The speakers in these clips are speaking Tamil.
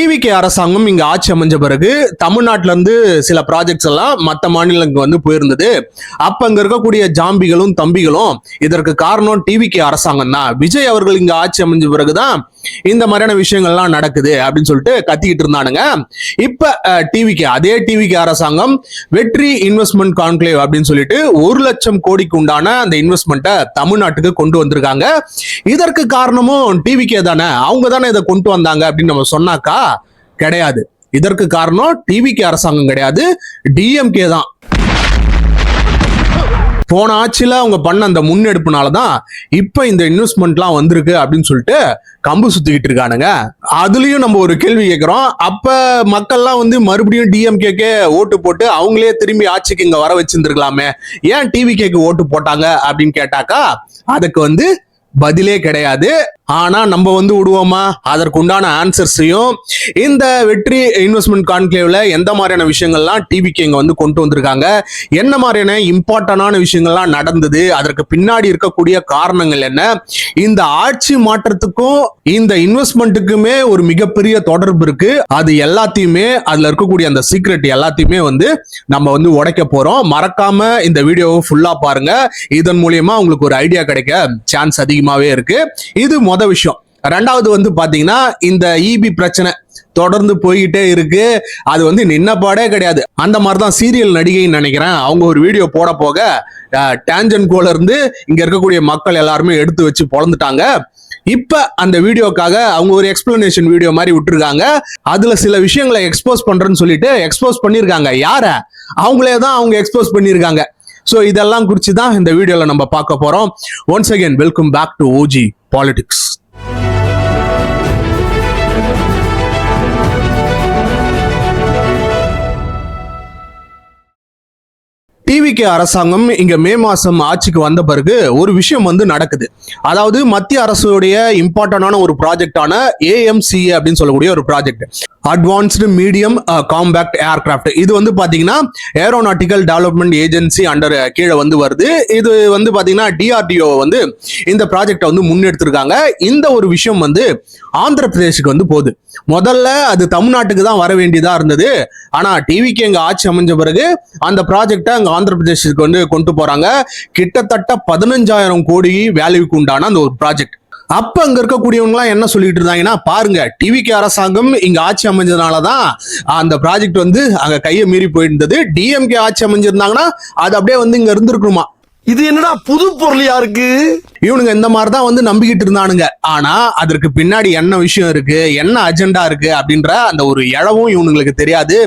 டிவிகே அரசாங்கம் இங்க ஆட்சி அமைஞ்ச பிறகு தமிழ்நாட்டில இருந்து சில ப்ராஜெக்ட்ஸ் எல்லாம் மற்ற மாநிலங்களுக்கு வந்து போயிருந்தது. அப்ப அங்க இருக்கக்கூடிய ஜாம்பிகளும் தம்பிகளும் இதற்கு காரணம் டிவிகே அரசாங்கம் தான். விஜய் அவர்கள் இங்க ஆட்சி அமைஞ்ச பிறகுதான் இந்த மாதிரியான விஷயங்கள்லாம் நடக்குது அப்படின்னு சொல்லிட்டு கத்திக்கிட்டு இருந்தானுங்க. இப்ப அதே டிவிகே அரசாங்கம் வெற்றி இன்வெஸ்ட்மெண்ட் கான்க்ளேவ் அப்படின்னு சொல்லிட்டு 1 லட்சம் கோடிக்கு உண்டான அந்த இன்வெஸ்ட்மெண்ட்டை தமிழ்நாட்டுக்கு கொண்டு வந்திருக்காங்க. இதற்கு காரணமும் டிவிகே தானே, அவங்க தானே இதை கொண்டு வந்தாங்க அப்படின்னு நம்ம சொன்னாக்கா கிடையாது. இதற்கு காரணம் டிவிகே அரசாங்கம் கிடையாது, டிஎம்கே தான். போன ஆட்சியில அவங்க பண்ண அந்த முன்னெடுப்புனாலதான் இப்ப இந்த இன்வெஸ்ட்மெண்ட்லாம் வந்திருக்கு அப்படின்னு சொல்லிட்டு கம்பு சுத்திக்கிட்டு இருக்கானுங்க. அதுலயும் நம்ம ஒரு கேள்வி கேட்கிறோம், அப்ப மக்கள்லாம் வந்து மறுபடியும் டிஎம்கேக்கு ஓட்டு போட்டு அவங்களே திரும்பி ஆட்சிக்கு இங்க வர வச்சிருந்துருக்கலாமே, ஏன் டிவிகேக்கு ஓட்டு போட்டாங்க அப்படின்னு கேட்டாக்கா அதுக்கு வந்து பதிலே கிடையாது. ஆனா நம்ம வந்து விடுவோமா? அதற்கு உண்டான ஆன்சர்ஸையும் இந்த வெற்றி இன்வெஸ்ட்மெண்ட் கான்க்ளேவ்ல எந்த மாதிரியான விஷயங்கள்லாம் டிவிகே இங்க வந்து கொண்டு வந்திருக்காங்க, என்ன மாதிரியான இம்பார்ட்டன்டான விஷயங்கள்லாம் நடந்தது, அதற்கு பின்னாடி இருக்கக்கூடிய காரணங்கள் என்ன, இந்த ஆட்சி மாற்றத்துக்கும் இந்த இன்வெஸ்ட்மெண்ட்டுக்குமே ஒரு மிகப்பெரிய தொடர்பு இருக்கு. அது எல்லாத்தையுமே அதுல இருக்கக்கூடிய அந்த சீக்ரெட் எல்லாத்தையுமே வந்து நம்ம வந்து உடைக்க போறோம். மறக்காம இந்த வீடியோவை ஃபுல்லா பாருங்க. இதன் மூலியமா உங்களுக்கு ஒரு ஐடியா கிடைக்க சான்ஸ் அதிகமாவே இருக்கு. இது விஷயம். ரெண்டாவது வந்து பாத்தீங்கன்னா இந்த இபி பிரச்சனை தொடர்ந்து போய்கிட்டே இருக்கு. அது வந்து நின்னபாடே கிடையாது. அந்த மாதிரிதான் சீரியல் நடிகைன்னு நினைக்கிறேன், அவங்க ஒரு வீடியோ போட போக டான்ஜென்கோல இருந்து இங்க இருக்கக்கூடிய மக்கள் எல்லாருமே எடுத்து வச்சு பொழந்துட்டாங்க. இப்ப அந்த வீடியோக்காக அவங்க ஒரு எக்ஸ்பிளனேஷன் வீடியோ மாதிரி விட்டுருக்காங்க. அதுல சில விஷயங்களை எக்ஸ்போஸ் பண்றேன்னு சொல்லிட்டு எக்ஸ்போஸ் பண்ணிருக்காங்க. யார? அவங்களே தான் அவங்க எக்ஸ்போஸ் பண்ணிருக்காங்க. சோ இதெல்லாம் குறிச்சு தான் இந்த வீடியோல நம்ம பார்க்க போறோம். Once again welcome back to OG politics. TVK அரசாங்கம் இங்க மே மாசம் ஆட்சிக்கு வந்த பிறகு ஒரு விஷயம் வந்து நடக்குது. அதாவது மத்திய அரசுடைய இம்பார்ட்டன்டான ஒரு ப்ராஜெக்டான AMCA அப்படின்னு சொல்லக்கூடிய ஒரு project, advanced medium compact aircraft. இது வந்து பாத்தீங்கன்னா ஏரோநாட்டிக்கல் டெவலப்மெண்ட் ஏஜென்சி அண்டர் கீழே வந்து வருது. இது வந்து பாத்தீங்கன்னா DRDO வந்து இந்த ப்ராஜெக்டை வந்து முன்னெடுத்திருக்காங்க. இந்த ஒரு விஷயம் வந்து ஆந்திர பிரதேசுக்கு வந்து போகுது. முதல்ல அது தமிழ்நாட்டுக்கு தான் வர வேண்டியதா இருந்தது. ஆனா டிவிகே இங்க ஆட்சி அமைஞ்ச பிறகு அந்த ப்ராஜெக்டை அங்க ஆந்திர பிரதேசத்துக்கு வந்து கொண்டு போறாங்க. கிட்டத்தட்ட 15,000 கோடி வேல்யூக்கு உண்டான அந்த ஒரு ப்ராஜெக்ட். அப்ப அங்க இருக்கக்கூடியவங்க எல்லாம் என்ன சொல்லிட்டு இருந்தாங்கன்னா, பாருங்க டிவிகே அரசாங்கம் இங்க ஆட்சி அமைஞ்சதுனாலதான் அந்த ப்ராஜெக்ட் வந்து அங்க கையை மீறி போயிருந்தது. டிஎம்கே ஆட்சி அமைஞ்சிருந்தாங்கன்னா அது அப்படியே வந்து இங்க இருந்திருக்குமா. இது என்னடா புது பொருளியா இருக்கு? இவனுங்க இந்த மாதிரிதான் வந்து நம்பிக்கிட்டு இருந்தானுங்க. ஆனா அதற்கு பின்னாடி என்ன விஷயம் இருக்கு, என்ன அஜெண்டா இருக்கு அப்படின்ற அந்த ஒரு இழவும் இவனுங்களுக்கு தெரியாது.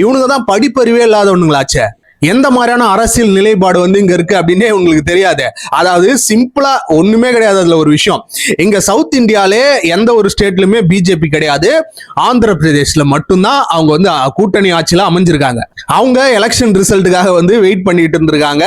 இவனுங்க தான் படிப்பறிவே இல்லாதவனுங்களாச்சே. எந்த மாதிரியான அரசியல் நிலைப்பாடு வந்து இங்க இருக்கு அப்படின்னே உங்களுக்கு தெரியாது. அதாவது சிம்பிளா ஒண்ணுமே கிடையாது. அதுல ஒரு விஷயம், இங்க சவுத் இந்தியாலே எந்த ஒரு ஸ்டேட்லயுமே பிஜேபி கிடையாது. ஆந்திர பிரதேஷ்ல மட்டும்தான் அவங்க வந்து கூட்டணி ஆட்சியில அமைஞ்சிருக்காங்க. அவங்க எலெக்ஷன் ரிசல்ட்டுக்காக வந்து வெயிட் பண்ணிட்டு இருந்திருக்காங்க.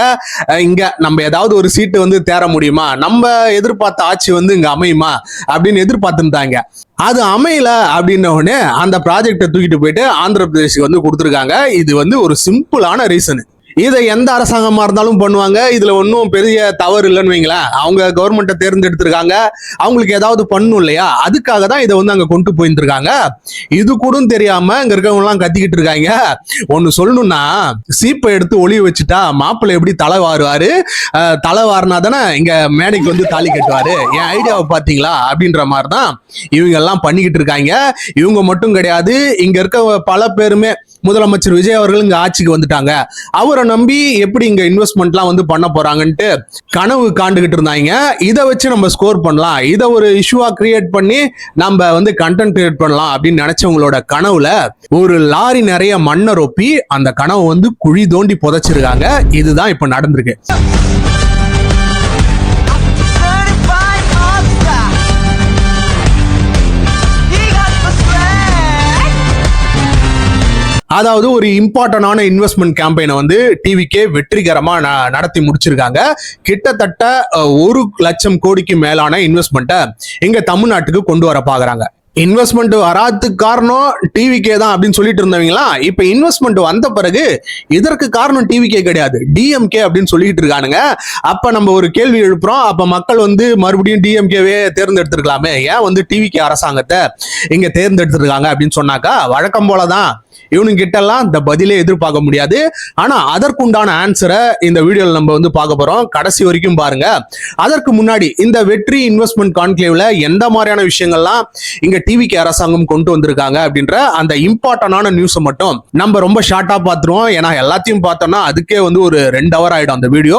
இங்க நம்ம ஏதாவது ஒரு சீட்டு வந்து தேர முடியுமா, நம்ம எதிர்பார்த்த ஆட்சி வந்து இங்க அமையுமா அப்படின்னு எதிர்பார்த்துருந்தாங்க. அது அமையல அப்படின்ன உடனே அந்த ப்ராஜெக்டை தூக்கிட்டு போயிட்டு ஆந்திர பிரதேசுக்கு வந்து கொடுத்துருக்காங்க. இது வந்து ஒரு சிம்பிளான ரீசன். இதை எந்த அரசாங்கமா இருந்தாலும் பண்ணுவாங்க. இதுல ஒன்றும் பெரிய தவறு இல்லைன்னு வைங்களேன். அவங்க கவர்மெண்ட்டை தேர்ந்தெடுத்திருக்காங்க, அவங்களுக்கு ஏதாவது பண்ணும் இல்லையா, அதுக்காக தான் இதை வந்து அங்க கொண்டு போயிருந்திருக்காங்க. இது கூட தெரியாம இங்க இருக்கவங்க எல்லாம் கத்திக்கிட்டு இருக்காங்க. ஒன்னு சொல்லணும்னா, சீப்பை எடுத்து ஒளிய வச்சுட்டா மாப்பிள்ளை எப்படி தலை வாருவாரு, தலை வாரினா தானே இங்க மேடைக்கு வந்து தாலி கட்டுவாரு. என் ஐடியாவை பாத்தீங்களா அப்படின்ற மாதிரிதான் இவங்க எல்லாம் பண்ணிக்கிட்டு இருக்காங்க. இவங்க மட்டும் கிடையாது, இங்க இருக்க பல பேருமே முதலமைச்சர் விஜய் அவர்கள் இங்க ஆட்சிக்கு வந்துட்டாங்க. அவரை நம்பி எப்படி இங்க இன்வெஸ்ட்மெண்ட்லாம் வந்து பண்ண போறாங்கன்ட்டு கனவு காண்டுகிட்டு இருந்தாங்க. இதை வச்சு நம்ம ஸ்கோர் பண்ணலாம், இதை ஒரு இஷ்யூவா கிரியேட் பண்ணி நம்ம வந்து கண்டென்ட் கிரியேட் பண்ணலாம் அப்படின்னு நினைச்சவங்களோட கனவுல ஒரு லாரி நிறைய மண்ணை ரொப்பி அந்த கனவு வந்து குழி தோண்டி புதைச்சிருக்காங்க. இதுதான் இப்ப நடந்திருக்கு. அதாவது ஒரு இம்பார்ட்டன்டான இன்வெஸ்ட்மெண்ட் கேம்பெயினை வந்து டிவிகே வெற்றிகரமா நடத்தி முடிச்சிருக்காங்க. கிட்டத்தட்ட 1 லட்சம் கோடிக்கு மேலான இன்வெஸ்ட்மெண்ட்டை இங்க தமிழ்நாட்டுக்கு கொண்டு வர பாக்குறாங்க. இன்வெஸ்ட்மெண்ட் வராதுக்கு காரணம் டிவிகே தான் அப்படின்னு சொல்லிட்டு இருந்தவங்களா இப்ப இன்வெஸ்ட்மெண்ட் வந்த பிறகு இதற்கு காரணம் டிவிகே கிடையாது, டிஎம்கே அப்படின்னு சொல்லிட்டு இருக்கானுங்க. அப்ப நம்ம ஒரு கேள்வி எழுப்புறோம், அப்ப மக்கள் வந்து மறுபடியும் டிஎம்கேவே தேர்ந்தெடுத்திருக்கலாமே, ஏன் வந்து டிவிகே அரசாங்கத்தை இங்க தேர்ந்தெடுத்திருக்காங்க அப்படின்னு சொன்னாக்கா வழக்கம் போலதான் இவனுங்க கிட்ட எல்லாம் இந்த பதிலே எதிர்பார்க்க முடியாது. ஆனா அதற்குண்டான ஆன்சரை இந்த வீடியோல நம்ம வந்து பார்க்க போறோம், கடைசி வரைக்கும் பாருங்க. அதற்கு முன்னாடி இந்த வெற்றி இன்வெஸ்ட்மெண்ட் கான்க்ளேவ்ல எந்த மாதிரியான விஷயங்கள்லாம் இங்க டிவிகே அரசாங்கம் கொண்டு வந்திருக்காங்க அப்படின்ற அந்த இம்பார்ட்டன்டான நியூஸை மட்டும் நம்ம ரொம்ப ஷார்ட்டா பார்த்துருவோம். ஏன்னா எல்லாத்தையும் பார்த்தோம்னா அதுக்கே வந்து ஒரு 2 hour ஆயிடும் அந்த வீடியோ.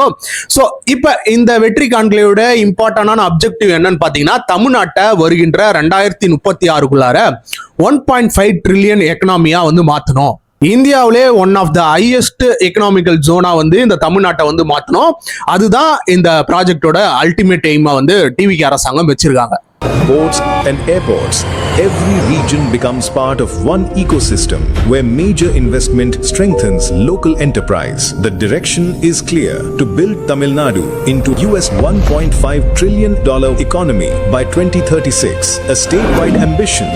சோ இப்ப இந்த வெற்றி கான்க்ளேவோட இம்பார்ட்டன்டான அப்ஜெக்டிவ் என்னன்னு பாத்தீங்கன்னா, தமிழ்நாட்டை வருகின்ற 2036க்குள்ளார 1.5 trillion எக்கனாமியா வந்து மாத்தணும். இந்தியாவிலே one of the highest economical ஜோனா வந்து இந்த தமிழ்நாட்டை வந்து மாத்தணும். அதுதான் இந்த ப்ராஜெக்டோட அல்டிமேட் எய்மா வந்து டிவிகே அரசாங்கம் வச்சிருக்காங்க. Ports and airports. Every region becomes part of one ecosystem where major investment strengthens local enterprise. The direction is clear to build Tamil Nadu into US $1.5 trillion economy by 2036, a statewide ambition.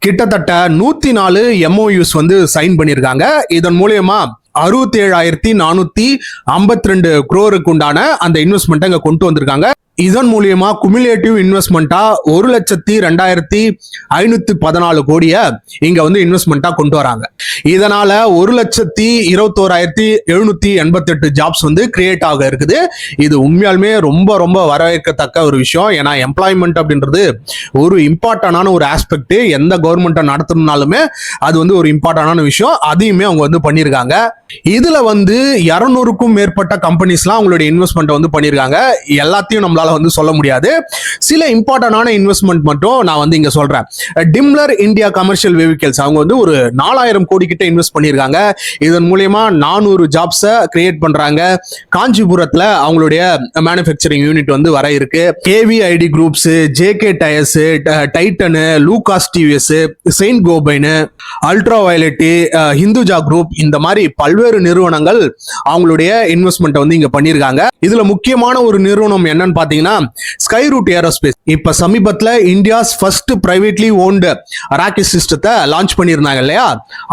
கிட்டத்தட்ட 104 MOUs வந்து சைன் பண்ணிருக்காங்க. இதன் மூலியமா 67,452 crore உண்டான அந்த இன்வெஸ்ட்மெண்ட் அங்க கொண்டு வந்திருக்காங்க. இதன் மூலியமா குமுலேட்டிவ் இன்வெஸ்ட்மெண்டா 1,02,514 கோடியை இங்க வந்து இன்வெஸ்ட்மெண்டா கொண்டு வராங்க. இதனால 1,21,788 ஜாப்ஸ் வந்து கிரியேட் ஆக இருக்குது. இது உண்மையாலுமே ரொம்ப ரொம்ப வரவேற்கத்தக்க ஒரு விஷயம். ஏன்னா எம்ப்ளாய்மெண்ட் அப்படின்றது ஒரு இம்பார்ட்டன்டான ஒரு ஆஸ்பெக்ட். எந்த கவர்மெண்ட்டை நடத்தணும்னாலுமே அது வந்து ஒரு இம்பார்ட்டன்டான விஷயம். அதையுமே அவங்க வந்து பண்ணியிருக்காங்க. இதுல வந்து 200க்கும் மேற்பட்ட கம்பெனிஸ்லாம் அவங்களுடைய இன்வெஸ்ட்மெண்ட் வந்து பண்ணியிருக்காங்க. எல்லாத்தையும் நம்மளால வந்து சொல்ல முடியாது. சில இம்பார்ட்டன்டான இன்வெஸ்ட்மெண்ட் மட்டும் நான் வந்து இங்க சொல்றேன். டிம்லர் இந்தியா கமர்ஷியல் வெஹிக்கிள்ஸ் அவங்க வந்து ஒரு 4000 கோடி கிட்ட இன்வெஸ்ட் பண்ணியிருக்காங்க. இதன் மூலியமா 400 ஜாப்ஸை கிரியேட் பண்றாங்க. காஞ்சிபுரத்துல அவங்களுடைய மேனுஃபேக்சரிங் யூனிட் வந்து வர இருக்கு. கேவிஐடி groups, JK tyres, Titan, Lucas TVS, Saint Gobain, ultra violet, Hinduja group, இந்த மாதிரி பல்வேறு நிறுவனங்கள் அவங்களுடைய இன்வெஸ்ட்மெண்ட் வந்து இங்க பண்ணிருக்காங்க. இதுல முக்கியமான ஒரு நிறுவனம் என்னன்னு பாத்தீங்கன்னா ஸ்கைரூட் ஏரோஸ்பேஸ். இப்ப சமீபத்துல India's first privately owned rocket சிஸ்டத்தை லான்ச் பண்ணிருந்தாங்க இல்லையா,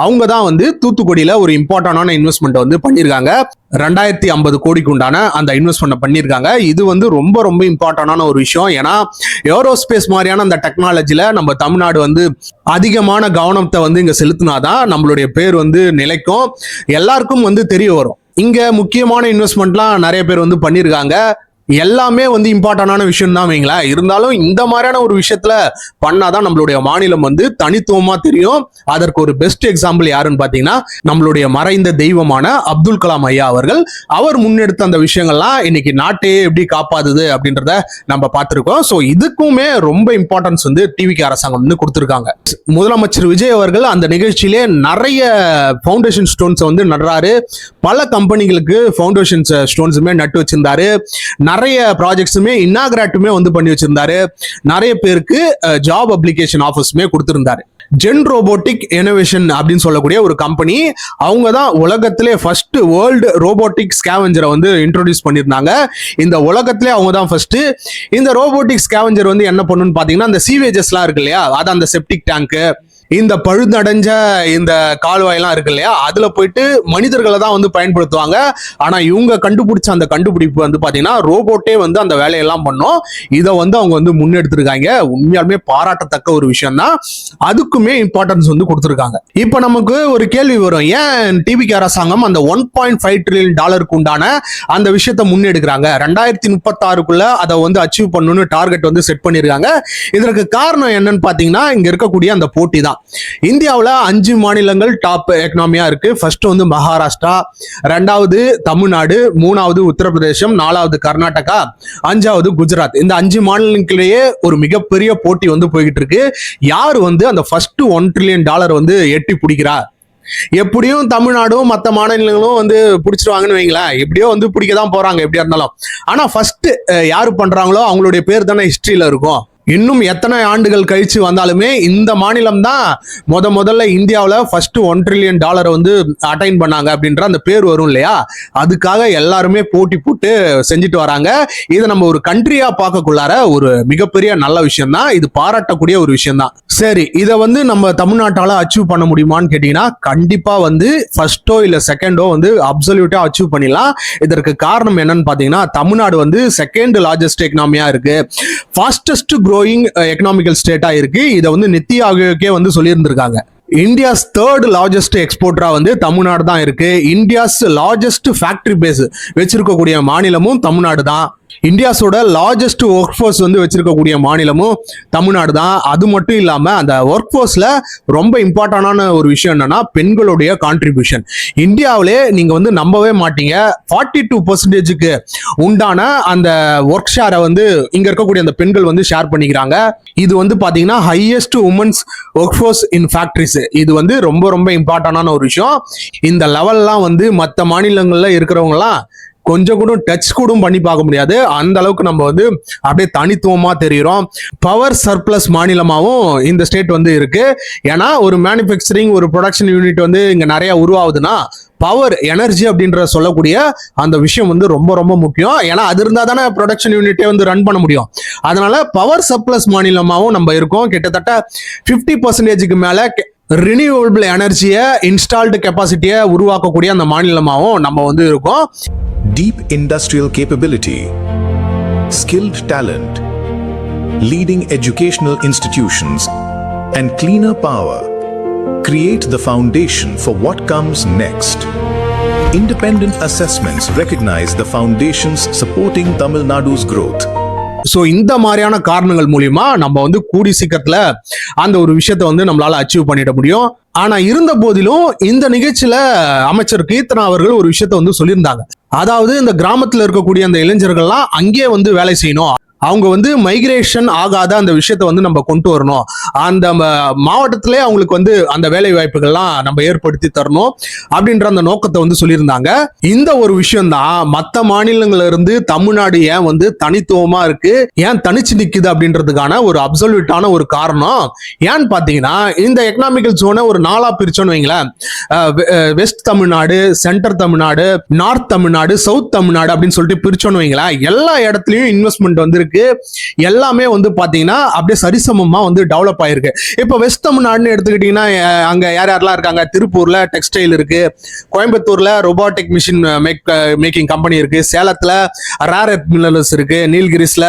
அவங்க தான் வந்து தூத்துக்குடியில ஒரு இம்பார்ட்டன்டான இன்வெஸ்ட்மெண்ட் வந்து பண்ணிருக்காங்க. 2050 கோடிக்கு உண்டான அந்த இன்வெஸ்ட்மெண்ட் பண்ணிருக்காங்க. இது வந்து ரொம்ப ரொம்ப இம்பார்ட்டன்டான ஒரு விஷயம். ஏன்னா ஏரோஸ்பேஸ் மாதிரியான அந்த டெக்னாலஜில நம்ம தமிழ்நாடு வந்து அதிகமான கவனத்தை வந்து இங்க செலுத்தினாதான் நம்மளுடைய பேர் வந்து நிலைக்கும், எல்லாருக்கும் வந்து தெரிய வரும். இங்க முக்கியமான இன்வெஸ்ட்மெண்ட்லாம் நிறைய பேர் வந்து பண்ணிருக்காங்க. எல்லாமே வந்து இம்பார்ட்டன்டான விஷயம் தான் வைங்களேன். இருந்தாலும் இந்த மாதிரியான ஒரு விஷயத்துல பண்ணாதான் நம்மளுடைய மாநிலம் வந்து தனித்துவமா தெரியும். அதற்கு ஒரு பெஸ்ட் எக்ஸாம்பிள் யாருன்னு பாத்தீங்கன்னா நம்மளுடைய மறைந்த தெய்வமான அப்துல் கலாம் ஐயா அவர்கள். அவர் முன்னெடுத்த அந்த விஷயங்கள்லாம் இன்னைக்கு நாட்டையே எப்படி காப்பாதுது அப்படின்றத நம்ம பார்த்திருக்கோம். சோ இதுக்குமே ரொம்ப இம்பார்ட்டன்ஸ் வந்து டிவிகே அரசாங்கம் வந்து கொடுத்திருக்காங்க. முதலமைச்சர் விஜய் அவர்கள் அந்த நிகழ்ச்சியிலே நிறைய ஃபவுண்டேஷன் ஸ்டோன்ஸ் வந்து நடுறாரு. பல கம்பெனிகளுக்கு ஃபவுண்டேஷன் ஸ்டோன்ஸுமே நட்டு வச்சிருந்தாரு. நிறைய ப்ராஜெக்ட்ஸுமே இன்னாகிரேட்டுமே வந்து பண்ணி வச்சிருந்தாரு. நிறைய பேருக்கு ஜாப் அப்ளிகேஷன் ஆஃபர்ஸுமே கொடுத்திருந்தாரு. ஜென் ரோபோட்டிக் இனோவேஷன் அப்படின்னு சொல்லக்கூடிய ஒரு கம்பெனி, அவங்க தான் உலகத்திலே ஃபர்ஸ்ட் வேர்ல்டு ரோபோட்டிக் ஸ்கேவெஞ்சரை வந்து இன்ட்ரோடியூஸ் பண்ணியிருந்தாங்க. இந்த உலகத்திலே அவங்க தான் ஃபர்ஸ்ட். இந்த ரோபோட்டிக் ஸ்கேவெஞ்சர் வந்து என்ன பண்ணுன்னு பாத்தீங்கன்னா, அந்த சீவேஜஸ்லாம் இருக்கு இல்லையா, அதான் அந்த செப்டிக் டேங்க், இந்த பழுதடைஞ்ச இந்த கால்வாயெல்லாம் இருக்கு இல்லையா, அதுல போயிட்டு மனிதர்களை தான் வந்து பயன்படுத்துவாங்க. ஆனா இவங்க கண்டுபிடிச்ச அந்த கண்டுபிடிப்பு வந்து பாத்தீங்கன்னா ரோபோட்டே வந்து அந்த வேலையெல்லாம் பண்ணும். இதை வந்து அவங்க வந்து முன்னெடுத்திருக்காங்க. உண்மையாலுமே பாராட்டத்தக்க ஒரு விஷயம் தான். அதுக்குமே இம்பார்ட்டன்ஸ் வந்து கொடுத்திருக்காங்க. இப்ப நமக்கு ஒரு கேள்வி வரும், ஏன் டிவிகே அரசாங்கம் அந்த 1.5 trillion உண்டான அந்த விஷயத்தை முன்னெடுக்கிறாங்க, 2036க்குள்ள அதை வந்து அச்சீவ் பண்ணணும்னு டார்கெட் வந்து செட் பண்ணிருக்காங்க. இதற்கு காரணம் என்னன்னு பாத்தீங்கன்னா, இங்க இருக்கக்கூடிய அந்த போட்டி தான். இந்தியாவில் 5 மாநிலங்கள் டாப் எக்கனாமியா இருக்கு. ஃபர்ஸ்ட் வந்து மகாராஷ்டிரா, 2வது தமிழ்நாடு, 3வது உத்தரப்பிரதேசம், 4வது கர்நாடகா, 5வது குஜராத். இந்த 5 மாநிலங்களிலேயே ஒரு மிகப்பெரிய போட்டி வந்து போய்கிட்டு இருக்கு. யார் வந்து அந்த ஃபர்ஸ்ட் $1 trillion வந்து எட்டி பிடிக்கிறா? எப்படியும் தமிழ்நாடும் மற்ற மாநிலங்களும் வந்து பிடிச்சிருவாங்கன்னு வைங்களேன். எப்படியோ வந்து பிடிக்க தான் போறாங்க எப்படியா இருந்தாலும். ஆனா ஃபர்ஸ்ட் யாரு பண்றாங்களோ அவங்களுடைய பேர் தானே ஹிஸ்டரியில இருக்கும். இன்னும் எத்தனை ஆண்டுகள் கழிச்சு வந்தாலுமே இந்த மாநிலம் தான் முதல்ல இந்தியாவில் ஃபர்ஸ்ட் $1 trillion வந்து அட்டைன் பண்ணாங்க அப்படின்ற அந்த பேர் வரும் இல்லையா, அதுக்காக எல்லாருமே போட்டி போட்டு செஞ்சுட்டு வராங்க. இதை நம்ம ஒரு கண்ட்ரியா பார்க்கக்குள்ளார ஒரு மிகப்பெரிய நல்ல விஷயம் தான், இது பாராட்டக்கூடிய ஒரு விஷயம் தான். சரி, இதை வந்து நம்ம தமிழ்நாட்டால அச்சீவ் பண்ண முடியுமான்னு கேட்டீங்கன்னா கண்டிப்பா வந்து ஃபர்ஸ்டோ இல்ல செகண்டோ வந்து அப்சல்யூட்டா அச்சீவ் பண்ணிடலாம். இதற்கு காரணம் என்னன்னு பாத்தீங்கன்னா தமிழ்நாடு வந்து செகண்ட் லார்ஜஸ்ட் எக்கனாமியா இருக்கு, ஃபாஸ்டஸ்ட் growing எக்கனாமிக்கல் ஸ்டேட்டா இருக்கு. இதை வந்து நித்தி ஆயோக்கே வந்து சொல்லியிருந்திருக்காங்க. இந்தியாஸ் 3rd லார்ஜஸ்ட் எக்ஸ்போர்ட்டரா வந்து தமிழ்நாடு தான் இருக்கு. இந்தியாஸ் லார்ஜஸ்ட் ஃபேக்டரி பேஸ் வச்சிருக்கக்கூடிய மாநிலமும் தமிழ்நாடு தான். இந்தியாஸோட லார்ஜஸ்ட் ஒர்க் ஃபோர்ஸ் வந்து வச்சிருக்கக்கூடிய மாநிலமும் தமிழ்நாடு தான். அது மட்டும் இல்லாம அந்த ஒர்க் ஃபோர்ஸ்ல ரொம்ப இம்பார்ட்டன்டான ஒரு விஷயம் என்னன்னா பெண்களுடைய கான்ட்ரிபியூஷன். இந்தியாவிலே நீங்க வந்து நம்பவே மாட்டீங்க, 42% உண்டான அந்த ஒர்க் ஷேரை வந்து இங்க இருக்கக்கூடிய அந்த பெண்கள் வந்து ஷேர் பண்ணிக்கிறாங்க. இது வந்து பாத்தீங்கன்னா ஹையஸ்ட் உமன்ஸ் ஒர்க் ஃபோர்ஸ் இன் ஃபேக்டரிஸ். இது வந்து ரொம்ப இம்பார்ட்டன்டான ஒரு விஷயம். இந்த லெவல்லாம் வந்து மற்ற மாநிலங்கள்ல இருக்கிறவங்கலாம் கொஞ்சம் கூட டச் கூட பண்ணி பார்க்க முடியாது. அந்த அளவுக்கு நம்ம வந்து அப்படியே தனித்துவமா தெரிகிறோம். பவர் சர்ப்ளஸ் மாநிலமாகவும் இந்த ஸ்டேட் வந்து இருக்கு. ஏன்னா ஒரு மேனுஃபேக்சரிங் ஒரு ப்ரொடக்ஷன் யூனிட் வந்து இங்க நிறைய உருவாகுதுன்னா பவர் எனர்ஜி அப்படின்ற சொல்லக்கூடிய அந்த விஷயம் வந்து ரொம்ப முக்கியம். ஏன்னா அது இருந்தா தானே ப்ரொடக்ஷன் யூனிட்டே வந்து ரன் பண்ண முடியும். அதனால பவர் சர்ப்ளஸ் மாநிலமாகவும் நம்ம இருக்கோம். கிட்டத்தட்ட 50% மேல ரினியூவபிள் எனர்ஜியை இன்ஸ்டால்டு கெப்பாசிட்டியை உருவாக்கக்கூடிய அந்த மாநிலமாகவும் நம்ம வந்து இருக்கோம். Deep industrial capability, skilled talent, leading educational institutions, and cleaner power create the foundation for what comes next. Independent assessments recognize the foundations supporting Tamil Nadu's growth. So இந்த மாதிரியான காரணங்கள் மூலியமா நம்ம வந்து கூடி சீக்கிரத்துல அந்த ஒரு விஷயத்தை வந்து நம்மளால அச்சீவ் பண்ணிட முடியும். ஆனா இருந்த போதிலும் இந்த நிகழ்ச்சியில அமைச்சர் கீர்த்தனா அவர்கள் ஒரு விஷயத்த வந்து சொல்லியிருந்தாங்க. அதாவது இந்த கிராமத்துல இருக்கக்கூடிய அந்த இளைஞர்கள்லாம் அங்கேயே வந்து வேலை செய்யணும், அவங்க வந்து மைக்ரேஷன் ஆகாத அந்த விஷயத்த வந்து நம்ம கொண்டு வரணும், அந்த மாவட்டத்திலே அவங்களுக்கு வந்து அந்த வேலை வாய்ப்புகள்லாம் நம்ம ஏற்படுத்தி தரணும் அப்படின்ற அந்த நோக்கத்தை வந்து சொல்லியிருந்தாங்க. இந்த ஒரு விஷயம் தான் மற்ற மாநிலங்கள்ல இருந்து தமிழ்நாடு ஏன் வந்து தனித்துவமா இருக்கு, ஏன் தனிச்சு நிக்குது அப்படின்றதுக்கான ஒரு அப்சல்யூட்டான ஒரு காரணம். ஏன்னு பாத்தீங்கன்னா இந்த எக்கனாமிக்கல் ஜோனை ஒரு 4ஆ பிரிச்சோன்னு வைங்களேன், west Tamil Nadu, centre Tamil Nadu, north Tamil Nadu, south Tamil Nadu அப்படின்னு சொல்லிட்டு பிரிச்சோன்னு வைங்களேன், எல்லா இடத்துலயும் இன்வெஸ்ட்மெண்ட் வந்து எல்லாமே வந்து பாத்தீங்கன்னா அப்படியே சரிசமமா வந்து டெவலப் ஆயிருக்கு. இப்ப வெஸ்ட் தமிழ்நாடுன்னு எடுத்துக்கிட்டீங்கன்னா அங்க யாரெல்லாம் இருக்காங்க, திருப்பூர்ல டெக்ஸ்டைல் இருக்கு, கோயம்புத்தூர்ல ரோபோட்டிக் மிஷின் மேக்கிங் கம்பெனி இருக்கு, சேலத்துல ரேர் எர்த் மினரல்ஸ் இருக்கு, நீல்கிரிஸ்ல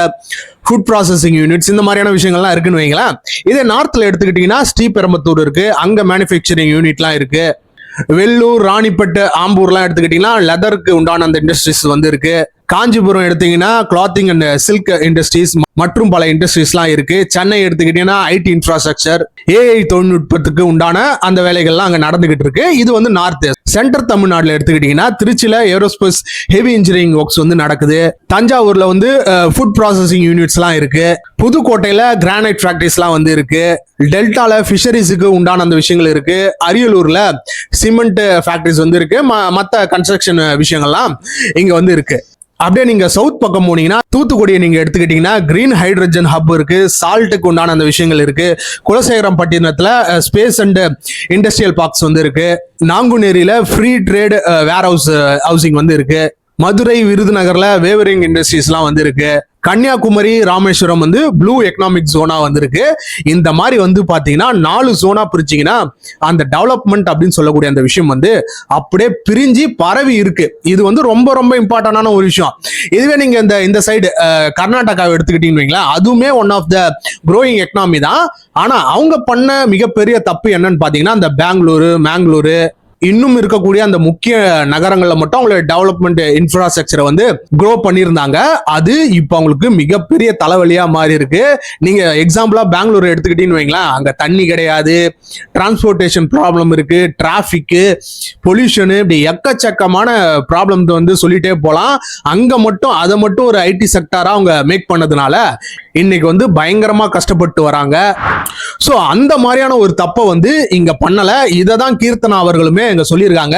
ஃபுட் ப்ராசஸிங் யூனிட்ஸ், இந்த மாதிரியான விஷயங்கள்லாம் இருக்குன்னு வைங்களேன். இதே நார்த்ல எடுத்துக்கிட்டீங்கன்னா ஸ்ரீபெரும்புத்தூர் இருக்கு, அங்க மேனுஃபேக்சரிங் யூனிட்லாம் இருக்கு. வெள்ளூர், ராணிப்பேட்டை, ஆம்பூர்லாம் எடுத்துக்கிட்டீங்கன்னா லெதருக்கு உண்டான அந்த இண்டஸ்ட்ரீஸ் வந்து இருக்கு. காஞ்சிபுரம் எடுத்தீங்கன்னா கிளாத்திங் அண்ட் சில்க் இண்டஸ்ட்ரீஸ் மற்றும் பல இண்டஸ்ட்ரீஸ்லாம் இருக்கு. சென்னை எடுத்துக்கிட்டீங்கன்னா ஐடி இன்ஃப்ராஸ்ட்ரக்சர், ஏஐ தொழில்நுட்பத்துக்கு உண்டான அந்த வேலைகள்லாம் அங்க நடந்துகிட்டு இருக்கு. இது வந்து நார்த். சென்டர் தமிழ்நாடுல எடுத்துக்கிட்டீங்கன்னா திருச்சியில ஏரோஸ்பேஸ் ஹெவி இன்ஜினியரிங் ஒர்க்ஸ் வந்து நடக்குது, தஞ்சாவூர்ல வந்து ஃபுட் ப்ராசஸிங் யூனிட்ஸ் எல்லாம் இருக்கு, புதுக்கோட்டையில கிரானைட் ஃபேக்டரிஸ்லாம் வந்து இருக்கு, டெல்டால ஃபிஷரிஸுக்கு உண்டான அந்த விஷயங்கள் இருக்கு, அரியலூர்ல சிமெண்ட் ஃபேக்டரிஸ் வந்து இருக்கு, மற்ற கன்ஸ்ட்ரக்ஷன் விஷயங்கள்லாம் இங்க வந்து இருக்கு. அப்படியே நீங்க சவுத் பக்கம் போனீங்கன்னா தூத்துக்குடியை நீங்க எடுத்துக்கிட்டீங்கன்னா கிரீன் ஹைட்ரஜன் ஹப் இருக்கு, சால்ட்டுக்கு உண்டான அந்த விஷயங்கள் இருக்கு, குலசேகரம் பட்டினத்துல ஸ்பேஸ் அண்ட் இண்டஸ்ட்ரியல் பார்க்ஸ் வந்து இருக்கு, நாங்குநேரியில ஃப்ரீ ட்ரேட் வேர் ஹவுசிங் வந்து இருக்கு, மதுரை விருதுநகர்ல வேவரிங் இண்டஸ்ட்ரீஸ்லாம் வந்து இருக்கு, கன்னியாகுமரி ராமேஸ்வரம் வந்து ப்ளூ எக்கனாமிக் ஜோனா வந்திருக்கு. இந்த மாதிரி வந்து பாத்தீங்கன்னா 4 ஜோனா பிரிச்சிங்கன்னா அந்த டெவலப்மெண்ட் அப்படின்னு சொல்லக்கூடிய அந்த விஷயம் வந்து அப்படியே பிரிஞ்சு பரவி இருக்கு. இது வந்து ரொம்ப இம்பார்ட்டன்டான ஒரு விஷயம். இதுவே நீங்க இந்த சைடு கர்நாடகாவை எடுத்துக்கிட்டீங்கன்னா அதுவுமே one of the growing economy தான். ஆனா அவங்க பண்ண மிகப்பெரிய தப்பு என்னன்னு பாத்தீங்கன்னா அந்த மேங்களூரு இன்னும் இருக்கக்கூடிய அந்த முக்கிய நகரங்கள்ல மட்டும் அவங்களோட டெவலப்மெண்ட் இன்ஃப்ராஸ்ட்ரக்சரை வந்து க்ரோ பண்ணியிருந்தாங்க. அது இப்போ அவங்களுக்கு மிகப்பெரிய தலைவலியா மாறி இருக்கு. நீங்க எக்ஸாம்பிளா பெங்களூர் எடுத்துக்கிட்டீங்கன்னு வைங்களேன், அங்க தண்ணி கிடையாது, டிரான்ஸ்போர்ட்டேஷன் ப்ராப்ளம் இருக்கு, டிராபிக், பொல்யூஷன், இப்படி எக்கச்சக்கமான ப்ராப்ளம் வந்து சொல்லிட்டே போலாம். அங்க மட்டும் அதை மட்டும் ஒரு ஐடி செக்டாரா அவங்க மேக் பண்ணதுனால இன்னைக்கு வந்து பயங்கரமா கஷ்டப்பட்டு வராங்க. சோ அந்த மாதிரியான ஒரு தப்பை வந்து இங்க பண்ணல. இதை தான் கீர்த்தனா அவர்களுமே இங்க சொல்லியிருக்காங்க.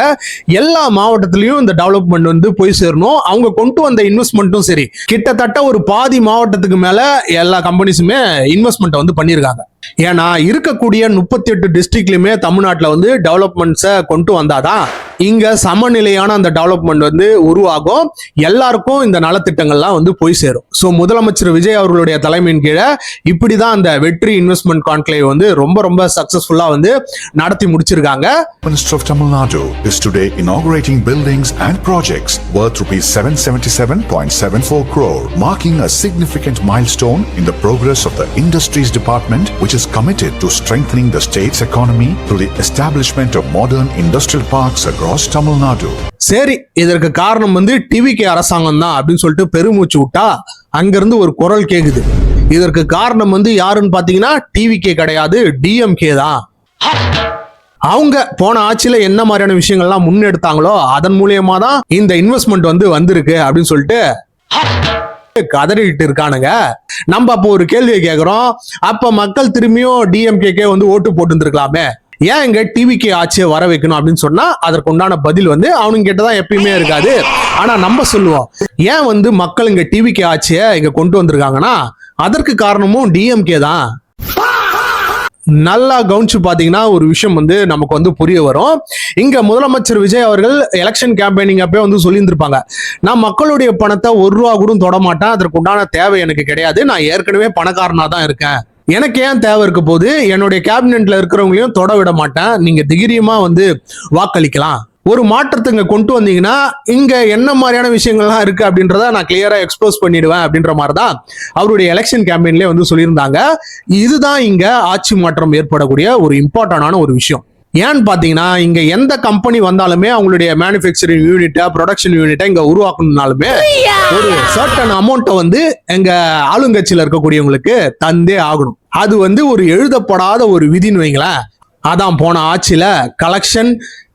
எல்லா மாவட்டத்திலையும் இந்த டெவலப்மெண்ட் வந்து போய் சேரணும். அவங்க கொண்டு வந்த இன்வெஸ்ட்மெண்ட்டும் சரி, கிட்டத்தட்ட ஒரு பாதி மாவட்டத்துக்கு மேல எல்லா கம்பெனிஸுமே இன்வெஸ்ட்மெண்ட் வந்து பண்ணியிருக்காங்க. ஏன்னா இருக்கக்கூடிய 38 டிஸ்ட்ரிக்ட்லயுமே தமிழ்நாட்டில் வந்து டெவலப்மெண்ட்ஸை கொண்டு வந்தாதான் இங்க சமநிலையான அந்த டெவலப்மெண்ட் வந்து உருவாகும். எல்லாருக்கும் இந்த நலத்திட்டங்கள்லாம் வந்து போய் சேரும். ஸோ முதலமைச்சர் விஜய் அவர்களுடைய தலைமையின் கீழே இப்படிதான் அந்த வெற்றி இன்வெஸ்ட்மெண்ட் கான்க்ளேவ் வந்து ரொம்ப சக்சஸ்ஃபுல்லா வந்து நடத்தி முடிச்சிருக்காங்க. Minister of Tamil Nadu is today inaugurating buildings and projects worth rupees 777.74 crore, marking a significant milestone in the progress of the Industries Department, which is committed to strengthening the state's economy through the establishment of modern industrial parks across Tamil Nadu. சரி, இதற்கு காரணம் வந்து டிவிகே அரசாங்கம் தான் அப்படின்னு சொல்லிட்டு பெருமூச்சு விட்டா அங்கிருந்து ஒரு குரல் கேக்குது. இதற்கு காரணம் வந்து யாருன்னு பாத்தீங்கன்னா டிவிகே கிடையாது, டிஎம்கே தான். அவங்க போன ஆட்சியில என்ன மாதிரியான விஷயங்கள்லாம் முன்னெடுத்தாங்களோ அதன் மூலியமா தான் இந்த இன்வெஸ்ட்மெண்ட் வந்து வந்திருக்கு அப்படின்னு சொல்லிட்டு கதறிட்டு இருக்கானுங்க. நம்ம அப்போ ஒரு கேள்வியை கேட்கிறோம், அப்ப மக்கள் திரும்பியும் டிஎம்கே வந்து ஓட்டு போட்டு இருந்திருக்கலாமே, ஏன் இங்க டிவிகே ஆட்சியை வர வைக்கணும் அப்படின்னு சொன்னா அதற்கு உண்டான பதில் வந்து அவனுங்க கிட்டதான் எப்பயுமே இருக்காது. ஆனா நம்ம சொல்லுவோம், ஏன் வந்து மக்கள் இங்க டிவிகே ஆட்சியை இங்க கொண்டு வந்திருக்காங்கன்னா அதற்கு காரணமும் டிஎம்கே தான். நல்லா கவனிச்சு பாத்தீங்கன்னா ஒரு விஷயம் வந்து நமக்கு வந்து புரிய வரும். இங்க முதலமைச்சர் விஜய் அவர்கள் எலெக்ஷன் கேம்பெயினிங் அப்பவே வந்து சொல்லியிருந்திருப்பாங்க, நான் மக்களுடைய பணத்தை ₹1 கூட தொட மாட்டேன், அதற்கு உண்டான தேவை எனக்கு கிடையாது, நான் ஏற்கனவே பணக்காரனா தான் இருக்கேன், எனக்கு ஏன் தேவை இருக்க போது, என்னுடைய கேபினெட்ல இருக்கிறவங்களையும் தொட விட மாட்டேன், நீங்க தைரியமா வந்து வாக்களிக்கலாம், ஒரு மாற்றத்தை இங்க கொண்டு வந்தீங்கன்னா இங்க என்ன மாதிரியான விஷயங்கள்லாம் இருக்கு அப்படின்றத நான் கிளியரா எக்ஸ்போஸ் பண்ணிடுவேன் அப்படின்ற மாதிரிதான் அவருடைய எலெக்ஷன் கேம்பெயின்லயே வந்து சொல்லியிருந்தாங்க. இதுதான் இங்க ஆட்சி மாற்றம் ஏற்படக்கூடிய ஒரு இம்பார்ட்டன்டான ஒரு விஷயம். ஏன்னு பாத்தீங்கன்னா இங்க எந்த கம்பெனி வந்தாலுமே அவங்களுடைய மேனுஃபேக்சரிங் யூனிட்டை, ப்ரொடக்ஷன் யூனிட்டை இங்க உருவாக்கணும்னாலுமே ஒரு சர்டன் அமௌண்ட்டை வந்து எங்க ஆளுங்கட்சியில இருக்கக்கூடியவங்களுக்கு தந்தே ஆகணும். அது வந்து ஒரு எழுதப்படாத ஒரு விதின்னு வைங்களேன். அதான் போன ஆட்சியில கலெக்ஷன்,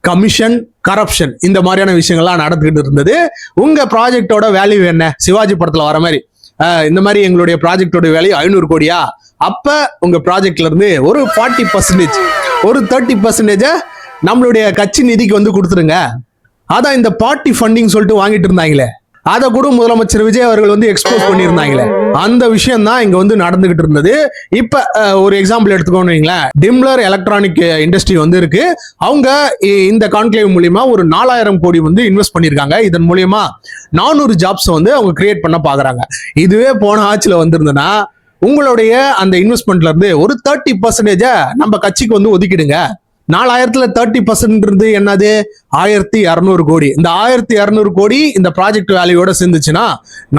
கமிஷன், கரப்ஷன் இந்த மாதிரியான விஷயங்கள்லாம் நடந்துகிட்டு இருந்தது. உங்க ப்ராஜெக்டோட வேல்யூ என்ன, சிவாஜி படத்துல வர மாதிரி இந்த மாதிரி எங்களுடைய ப்ராஜெக்டோட வேல்யூ 500 கோடியா, அப்ப உங்க ப்ராஜெக்ட்ல இருந்து ஒரு 40%, ஒரு 30% நம்மளுடைய கட்சி நிதிக்கு வந்து கொடுத்துருங்க. அதான் இந்த பார்ட்டி ஃபண்டிங் சொல்லிட்டு வாங்கிட்டு இருந்தாங்களே, அதை கூட முதலமைச்சர் விஜய் அவர்கள் வந்து எக்ஸ்போஸ் பண்ணியிருந்தாங்களே, அந்த விஷயம் தான் இங்க வந்து நடந்துகிட்டு இருந்தது. இப்ப ஒரு எக்ஸாம்பிள் எடுத்துக்கோன்னு வைங்களேன், டிம்லர் எலக்ட்ரானிக் இண்டஸ்ட்ரி வந்து இருக்கு. அவங்க இந்த கான்க்ளேவ் மூலியமா ஒரு 4000 கோடி வந்து இன்வெஸ்ட் பண்ணிருக்காங்க. இதன் மூலியமா 400 ஜாப்ஸ் வந்து அவங்க கிரியேட் பண்ண பாக்குறாங்க. இதுவே போன ஆட்சியில வந்திருந்ததுன்னா உங்களுடைய அந்த இன்வெஸ்ட்மெண்ட்ல இருந்து ஒரு 30% நம்ம கட்சிக்கு வந்து ஒதுக்கிடுங்க. 4000ல 30% என்னது, 1200 கோடி. இந்த 1200 கோடி இந்த ப்ராஜெக்ட் வேல்யூவோட சேர்ந்துச்சுன்னா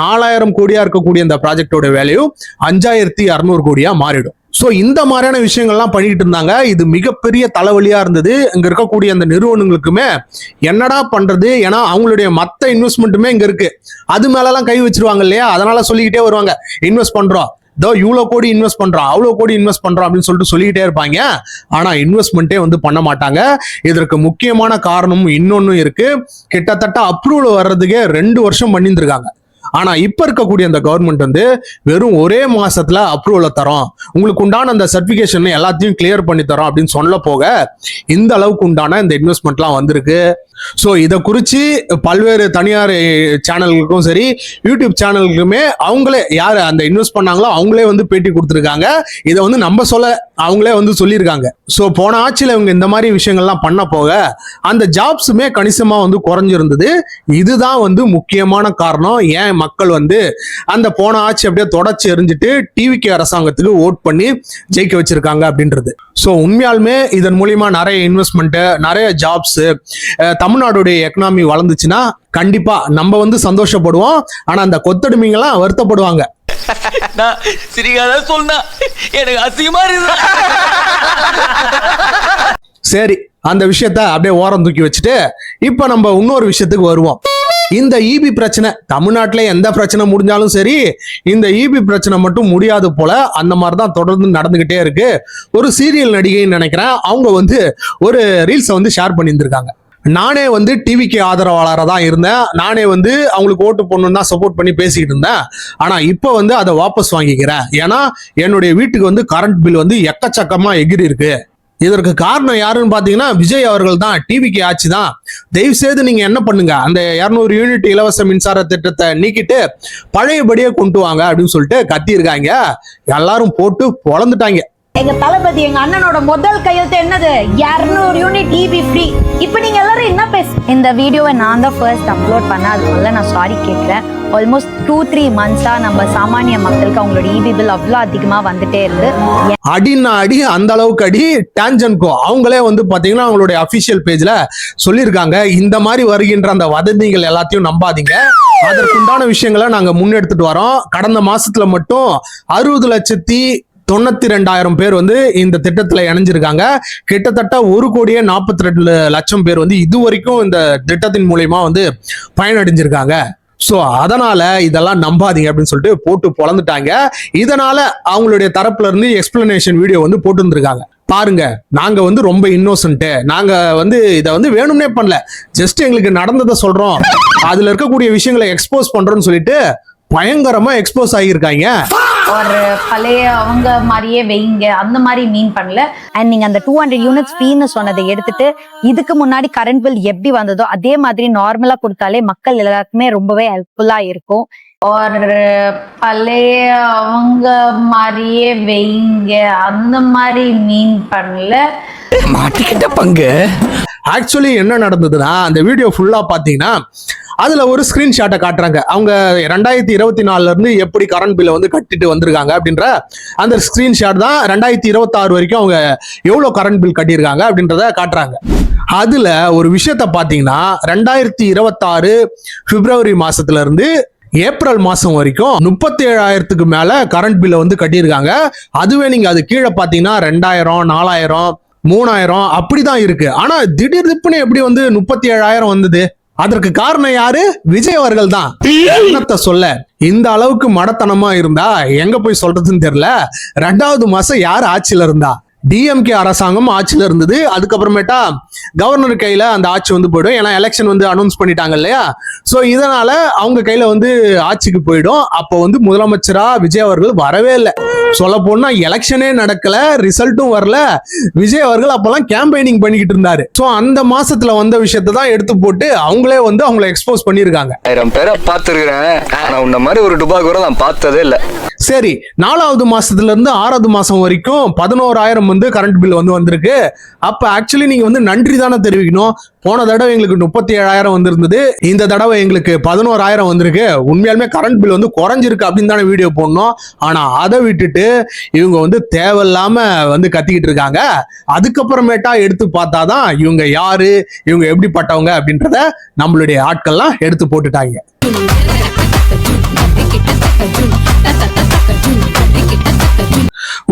4000 கோடியா இருக்கக்கூடிய இந்த ப்ராஜெக்டோட வேல்யூ 5200 கோடியா மாறிடும். சோ இந்த மாதிரியான விஷயங்கள்லாம் பண்ணிட்டு இருந்தாங்க. இது மிகப்பெரிய தலைவலியா இருந்தது இங்க இருக்கக்கூடிய அந்த நிறுவனங்களுக்குமே. என்னடா பண்றது, ஏன்னா அவங்களுடைய மத்த இன்வெஸ்ட்மெண்ட்டுமே இங்க இருக்கு, அது மேலலாம் கை வச்சிருவாங்க இல்லையா, அதனால சொல்லிக்கிட்டே வருவாங்க, இன்வெஸ்ட் பண்றோம், இவ்வளவு கோடி இன்வெஸ்ட் பண்றோம், அவ்வளவு கோடி இன்வெஸ்ட் பண்றோம் அப்படின்னு சொல்லிட்டு சொல்லிக்கிட்டே இருப்பாங்க. ஆனா இன்வெஸ்ட்மெண்ட்டே வந்து பண்ண மாட்டாங்க. இதற்கு முக்கியமான காரணமும் இன்னொன்னும் இருக்கு. கிட்டத்தட்ட அப்ரூவல் வர்றதுக்கே 2 வருஷம் பண்ணியிருந்திருக்காங்க. ஆனா இப்ப இருக்கக்கூடிய அந்த கவர்மெண்ட் வந்து வெறும் ஒரே மாசத்துல அப்ரூவலை தரோம், உங்களுக்கு உண்டான அந்த சர்டிபிகேஷன் எல்லாத்தையும் கிளியர் பண்ணி தரோம் அப்படின்னு சொல்ல போக இந்த அளவுக்கு உண்டான இந்த இன்வெஸ்ட்மெண்ட்லாம் வந்திருக்கு. ஸோ இதை குறித்து பல்வேறு தனியார் சேனல்களுக்கும் சரி, யூடியூப் சேனலுக்குமே அவங்களே யார் அந்த இன்வெஸ்ட் பண்ணாங்களோ அவங்களே வந்து பேட்டி கொடுத்துருக்காங்க. இதை வந்து நம்ம சொல்ல, அவங்களே வந்து சொல்லியிருக்காங்க. ஸோ போன ஆட்சியில் இவங்க இந்த மாதிரி விஷயங்கள்லாம் பண்ண போக அந்த ஜாப்ஸுமே கணிசமாக வந்து குறைஞ்சிருந்தது. இதுதான் வந்து முக்கியமான காரணம் ஏன் மக்கள் வந்து அந்த போன ஆட்சி அப்படியே தொடர்ச்சி எறிஞ்சிட்டு டிவிகே அரசாங்கத்துக்கு ஓட் பண்ணி ஜெயிக்க வச்சிருக்காங்க அப்படின்றது. ஸோ உண்மையாலுமே இதன் மூலியமா நிறைய இன்வெஸ்ட்மெண்ட், நிறைய ஜாப்ஸ், தமிழ்நாடுடைய எக்கனாமி வளர்ந்துச்சுன்னா கண்டிப்பா நம்ம வந்து சந்தோஷப்படுவோம். ஆனா அந்த கொத்தடிமைங்கெல்லாம் வருத்தப்படுவாங்க. சரி, அந்த விஷயத்த அப்படியே ஓரம் தூக்கி வச்சுட்டு இப்ப நம்ம இன்னொரு விஷயத்துக்கு வருவோம். இந்த ஈபி பிரச்சனை தமிழ்நாட்டில எந்த பிரச்சனை முடிஞ்சாலும் சரி, இந்த ஈபி பிரச்சனை மட்டும் முடியாது போல அந்த மாதிரிதான் தொடர்ந்து நடந்துகிட்டே இருக்கு. ஒரு சீரியல் நடிகைன்னு நினைக்கிறேன், அவங்க வந்து ஒரு ரீல்ஸை வந்து ஷேர் பண்ணியிருந்திருக்காங்க. நானே வந்து டிவிக்கு ஆதரவாளராக தான் இருந்தேன், நானே வந்து அவங்களுக்கு ஓட்டு போடணும்னு தான் சப்போர்ட் பண்ணி பேசிக்கிட்டு இருந்தேன். ஆனா இப்போ வந்து அதை வாபஸ் வாங்கிக்கிறேன், ஏன்னா என்னுடைய வீட்டுக்கு வந்து கரண்ட் பில் வந்து எக்கச்சக்கமா எகிரி இருக்கு. இதற்கு காரணம் யாருன்னு பாத்தீங்கன்னா விஜய் அவர்கள் தான், டிவிக்கு ஆட்சி தான். தயவு செய்து நீங்க என்ன பண்ணுங்க, அந்த 200 யூனிட் இலவச மின்சார திட்டத்தை நீக்கிட்டு பழையபடியே கொண்டு வாங்க அப்படின்னு சொல்லிட்டு கத்தியிருக்காங்க. எல்லாரும் போட்டு பொளந்துட்டாங்க. எங்க தளபதி எங்க அண்ணனோட முதல் கையெழுத்து என்னது? 200 யூனிட் ஈபி ஃப்ரீ. இப்போ நீங்க எல்லாரும் என்ன இந்த வீடியோவை நான் தான் ஃபர்ஸ்ட் அப்லோட் பண்ணேன், அதுக்குள்ள நான் சாரி கேட்கிறேன். ஆல்மோஸ்ட் 2-3 மந்த்ஸா நம்ம சாமானிய மக்களுக்கு அவங்களோட ஈபி பில் அவ்வளோ அதிகமா வந்துட்டே இருந்து அடின்னா அடி, அந்த அளவுக்கு அடி. டான்ஜென்கோ அவங்களே வந்து பாத்தீங்கன்னா அவங்களுடைய அபிஷியல் பேஜ்ல சொல்லியிருக்காங்க, இந்த மாதிரி வருகின்ற அந்த வதந்திகள் எல்லாத்தையும் நம்பாதீங்க, அதற்குண்டான விஷயங்களை நாங்க முன்னெடுத்துட்டு வரோம். கடந்த மாசத்துல மட்டும் 60,92,000 பேர் வந்து இந்த திட்டத்துல இணைஞ்சிருக்காங்க. கிட்டத்தட்ட 1,42,00,000 பேர் வந்து இதுவரைக்கும் இந்த திட்டத்தின் மூலயமா வந்து பயனடைஞ்சிருக்காங்க. சோ அதனால இதெல்லாம் நம்பாதீங்க அப்படின்னு சொல்லிட்டு போட்டு பொளந்துட்டாங்க. இதனால அவங்களுடைய தரப்புல இருந்து எக்ஸ்பிளனேஷன் வீடியோ வந்து போட்டு இருந்திருக்காங்க. பாருங்க, நாங்க வந்து ரொம்ப இன்னோசன்ட், நாங்க வந்து இதை வந்து வேணும்னே பண்ணல, ஜஸ்ட் எங்களுக்கு நடந்ததை சொல்றோம், அதுல இருக்கக்கூடிய விஷயங்களை எக்ஸ்போஸ் பண்றோம்னு சொல்லிட்டு பயங்கரமா எக்ஸ்போஸ் ஆகியிருக்காங்க. ஒரு பழைய அவங்க மாதிரியே வைங்க அந்த மாதிரி மீன் பண்ணல. அண்ட் நீங்க அந்த 200 யூனிட்ஸ் ஃப்ரீன்னு சொன்னதை எடுத்துட்டு இதுக்கு முன்னாடி கரண்ட் பில் எப்படி வந்ததோ அதே மாதிரி நார்மலா கொடுத்தாலே மக்கள் எல்லாருக்குமே ரொம்பவே ஹெல்ப்ஃபுல்லா இருக்கும். ஒரு பழைய அவங்க மாதிரியே வைங்க அந்த மாதிரி மீன் பண்ணல. மாட்டிக்கிட்ட பங்கு. ஆக்சுவலி என்ன நடந்ததுன்னா, அந்த வீடியோ ஃபுல்லா பாத்தீங்கன்னா அதுல ஒரு ஸ்கிரீன்ஷாட்டை காட்டுறாங்க. அவங்க 2024 இருந்து எப்படி கரண்ட் பில்லை வந்து கட்டிட்டு வந்திருக்காங்க அப்படின்ற அந்த ஸ்கிரீன்ஷாட் தான் 2026 வரைக்கும் அவங்க எவ்வளவு கரண்ட் பில் கட்டியிருக்காங்க அப்படின்றத காட்டுறாங்க. அதுல ஒரு விஷயத்த பாத்தீங்கன்னா 2026 பிப்ரவரி மாசத்துல இருந்து ஏப்ரல் மாசம் வரைக்கும் 37,000க்கு மேல கரண்ட் பில்லை வந்து கட்டியிருக்காங்க. அதுவே நீங்க அது கீழே பாத்தீங்கன்னா 2,000, 4,000, 3,000 அப்படிதான் இருக்கு. ஆனா திடீர் திப்புன்னு எப்படி வந்து 37,000 வந்தது? அதற்கு காரணம் யாரு? விஜய் அவர்கள் தான். என்னத்த சொல்ல, இந்த அளவுக்கு மடத்தனமா இருந்தா எங்க போய் சொல்றதுன்னு தெரியல. 2வது மாசம் யார் ஆட்சியில இருந்தா? டிஎம்கே அரசாங்கம் ஆட்சியில இருந்தது. அதுக்கப்புறமேட்டா கவர்னர் கையில அந்த ஆட்சி வந்து போயிடும், ஏன்னா எலெக்ஷன் வந்து அனௌன்ஸ் பண்ணிட்டாங்க இல்லையா. சோ இதனால அவங்க கையில வந்து ஆட்சிக்கு போயிடும். அப்போ வந்து முதலமைச்சரா விஜய் அவர்கள் வரவே இல்லை. சொல்ல போனா எலெக்ஷனே நடக்கல, ரிசல்ட்டும் வரல. விஜய் அவர்கள் அப்பெல்லாம் கேம்பெயினிங் பண்ணிக்கிட்டு இருந்தாரு. சோ அந்த மாசத்துல வந்த விஷயத்தை தான் எடுத்து போட்டு அவங்களே வந்து அவங்களை எக்ஸ்போஸ் பண்ணிருக்காங்க. 1000 பேரை பார்த்திருக்கிறேன், ஆனா உன்ன மாதிரி ஒரு டுபா கூட நான் பார்த்ததே இல்ல. சரி, 4வது மாசத்துல இருந்து 6வது மாசம் வரைக்கும் 11,000 வந்து கரண்ட் பில் வந்து வந்திருக்கு. அப்ப ஆக்சுவலி நீங்க வந்து நன்றி தானே தெரிவிக்கணும். போன தடவை எங்களுக்கு 37,000 வந்திருந்தது, இந்த தடவை எங்களுக்கு 11,000 வந்திருக்கு, உண்மையாலுமே கரண்ட் பில் வந்து குறைஞ்சிருக்கு அப்படின்னு தானே வீடியோ போடணும். ஆனா அதை விட்டுட்டு இவங்க வந்து தேவையில்லாம வந்து கத்திக்கிட்டு இருக்காங்க. அதுக்கப்புறமேட்டா எடுத்து பார்த்தாதான் இவங்க யாரு, இவங்க எப்படிப்பட்டவங்க அப்படின்றத நம்மளுடைய ஆட்கள்லாம் எடுத்து போட்டுட்டாங்க.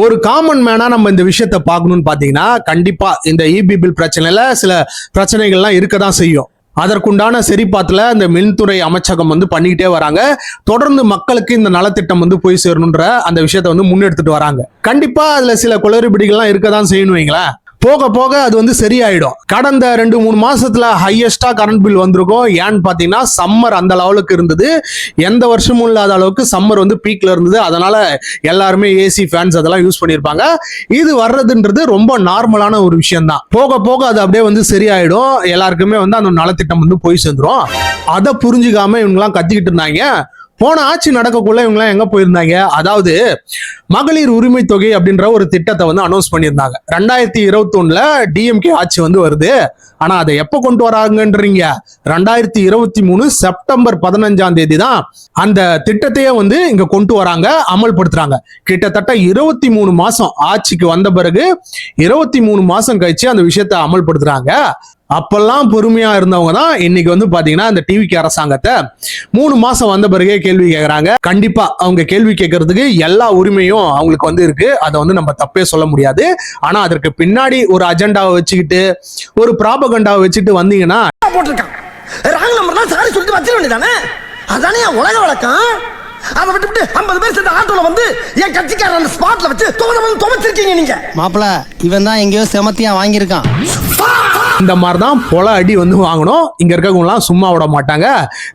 ஒரு காமன் மேனா நம்ம இந்த விஷயத்தை பார்க்கணும்னு பாத்தீங்கன்னா, கண்டிப்பா இந்த இபி பில் பிரச்சனையில சில பிரச்சனைகள்லாம் இருக்கதான் செய்யும். அதற்குண்டான சரிபாத்துல இந்த மின்துறை அமைச்சகம் வந்து பண்ணிக்கிட்டே வராங்க. தொடர்ந்து மக்களுக்கு இந்த நலத்திட்டம் வந்து போய் சேரணுன்ற அந்த விஷயத்தை வந்து முன்னெடுத்துட்டு வராங்க. கண்டிப்பா அதுல சில குளறுபடிகள்லாம் இருக்கதான் செய்யணும் வைங்களேன். போக போக அது வந்து சரியாயிடும். கடந்த 2-3 மாசத்துல ஹையஸ்டா கரண்ட் பில் வந்திருக்கும். ஏன்னு பாத்தீங்கன்னா சம்மர் அந்த லெவலுக்கு இருந்தது, எந்த வருஷமும் இல்லாத அளவுக்கு சம்மர் வந்து பீக்ல இருந்தது. அதனால எல்லாருமே ஏசி, ஃபேன்ஸ் அதெல்லாம் யூஸ் பண்ணியிருப்பாங்க. இது வர்றதுன்றது ரொம்ப நார்மலான ஒரு விஷயம் தான். போக போக அது அப்படியே வந்து சரியாயிடும். எல்லாருக்குமே வந்து அந்த நலத்திட்டம் வந்து போய் சேர்ந்துரும். அதை புரிஞ்சுக்காம இவங்கெல்லாம் கத்திக்கிட்டு இருந்தாங்க. போன ஆட்சி நடக்கக்குள்ள இவங்கெல்லாம் எங்க போயிருந்தாங்க? அதாவது மகளிர் உரிமை தொகை அப்படின்ற ஒரு திட்டத்தை வந்து அனௌன்ஸ் பண்ணியிருந்தாங்க. 2021 டிஎம்கே ஆட்சி வந்து வருது. ஆனா அதை எப்ப கொண்டு வராங்கன்றீங்க? 2023 செப்டம்பர் 15ஆம் தேதி தான் அந்த திட்டத்தையே வந்து இங்க கொண்டு வராங்க, அமல்படுத்துறாங்க. கிட்டத்தட்ட 23 மாசம் ஆட்சிக்கு வந்த பிறகு 23 மாசம் கழிச்சு அந்த விஷயத்தை அமல்படுத்துறாங்க. அப்பெல்லாம் பொறுமையா இருந்தவங்க தான் இன்னைக்கு வந்து பாத்தீங்கன்னா இந்த டிவிக்கு அரசாங்கத்தை 3 மாசம் வந்த பிறகே கேள்வி கேட்கறாங்க. கண்டிப்பா அவங்க கேள்வி கேட்கறதுக்கு எல்லா உரிமையும் அவங்களுக்கு வந்து இருக்கு, அதை வந்து நம்ம தப்பே சொல்ல முடியாது. ஆனா அதற்கு பின்னாடி ஒரு அஜெண்டாவை வச்சுக்கிட்டு, ஒரு ப்ராபகண்டாவை வச்சுட்டு வந்தீங்கன்னா போட்டிருக்கான் ராங் நம்பர்லாம் சாரி சொல்லிட்டு வச்சிட வேண்டியதானே? அதானே உலக வழக்கம். அதை விட்டு 50 பேர் சேர்ந்த ஆட்டோல வந்து என் கட்சிக்காரன் அந்த ஸ்பாட்ல வச்சு துவச்சிருக்கீங்க நீங்க. மாப்பிள இவன் தான் எங்கேயோ செமத்தியா வாங்கியிருக்கான். இந்த மாதிரிதான் பொல அடி வந்து வாங்கணும். இங்க இருக்கவங்கலாம் சும்மா விட மாட்டாங்க.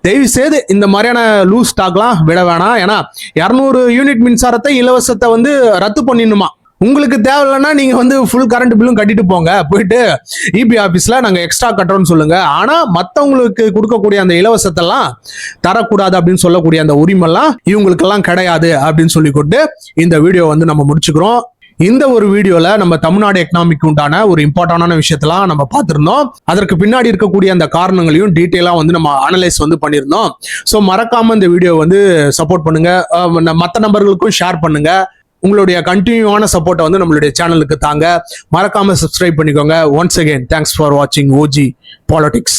தயவு செய்து இந்த மாதிரியான லூஸ் ஸ்டாக்லாம் விட வேணாம். ஏன்னா 200 யூனிட் மின்சாரத்தை இலவசத்தை வந்து ரத்து பண்ணிடணுமா. உங்களுக்கு தேவையில்லைன்னா நீங்க வந்து ஃபுல் கரண்ட் பில்லும் கட்டிட்டு போங்க, போயிட்டு இபி ஆபீஸ்ல நாங்க எக்ஸ்ட்ரா கட்டுறோம்னு சொல்லுங்க. ஆனா மத்தவங்களுக்கு கொடுக்கக்கூடிய அந்த இலவசத்தெல்லாம் தரக்கூடாது அப்படின்னு சொல்லக்கூடிய அந்த உரிமைலாம் இவங்களுக்கெல்லாம் கிடையாது அப்படின்னு சொல்லிக்கொண்டு இந்த வீடியோ வந்து நம்ம முடிச்சுக்கிறோம். இந்த ஒரு வீடியோல நம்ம தமிழ்நாடு எக்கனாமிக் உண்டான ஒரு இம்பார்ட்டன்டான விஷயத்தெல்லாம் நம்ம பார்த்திருந்தோம். அதற்கு பின்னாடி இருக்கக்கூடிய அந்த காரணங்களையும் டீட்டெயிலா வந்து நம்ம அனலைஸ் வந்து பண்ணியிருந்தோம். ஸோ மறக்காம இந்த வீடியோ வந்து சப்போர்ட் பண்ணுங்க, மற்ற நபர்களுக்கும் ஷேர் பண்ணுங்க. உங்களுடைய கண்டினியூவான சப்போர்ட்டை வந்து நம்மளுடைய சேனலுக்கு தாங்க. மறக்காம சப்ஸ்கிரைப் பண்ணிக்கோங்க. ஒன்ஸ் அகைன் தேங்க்ஸ் ஃபார் வாட்சிங் OG Politics.